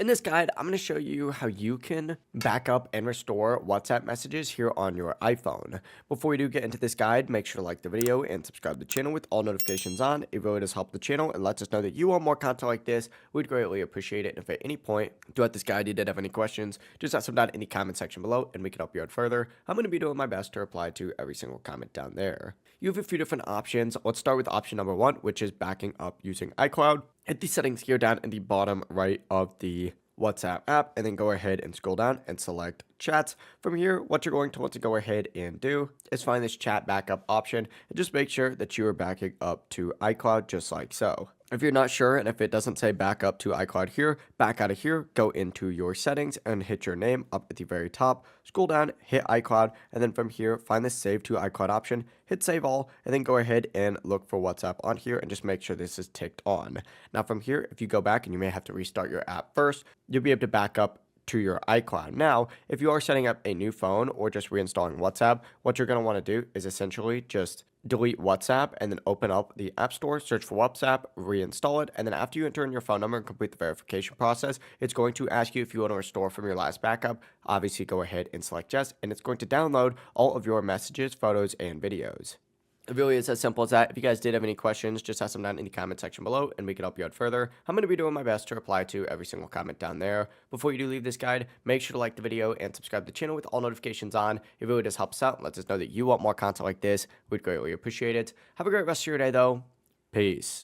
In this guide, I'm going to show you how you can back up and restore WhatsApp messages here on your iPhone. Before we do get into this guide, make sure to like the video and subscribe to the channel with all notifications on. It really does help the channel and lets us know that you want more content like this. We'd greatly appreciate it. And if at any point throughout this guide you did have any questions, just ask them down in the comment section below and we can help you out further. I'm going to be doing my best to reply to every single comment down there. You have a few different options. Let's start with option number one, which is backing up using iCloud. Hit the settings here down in the bottom right of the WhatsApp app, and then go ahead and scroll down and select chats. From here, what you're going to want to go ahead and do is find this chat backup option and just make sure that you are backing up to iCloud just like so. If you're not sure and if it doesn't say back up to iCloud here, back out of here, go into your settings and hit your name up at the very top, scroll down, hit iCloud, and then from here, find the save to iCloud option, hit save all, and then go ahead and look for WhatsApp on here and just make sure this is ticked on. Now from here, if you go back and you may have to restart your app first, you'll be able to back up to your iCloud. Now, if you are setting up a new phone or just reinstalling WhatsApp, what you're going to want to do is essentially just delete WhatsApp and then open up the App Store, search for WhatsApp, reinstall it, and then after you enter in your phone number and complete the verification process, it's going to ask you if you want to restore from your last backup. Obviously, go ahead and select yes, and it's going to download all of your messages, photos, and videos. It really is as simple as that. If you guys did have any questions, just ask them down in the comment section below and we can help you out further. I'm going to be doing my best to reply to every single comment down there. Before you do leave this guide, make sure to like the video and subscribe to the channel with all notifications on. It really does help us out and lets us know that you want more content like this. We'd greatly appreciate it. Have a great rest of your day though. Peace.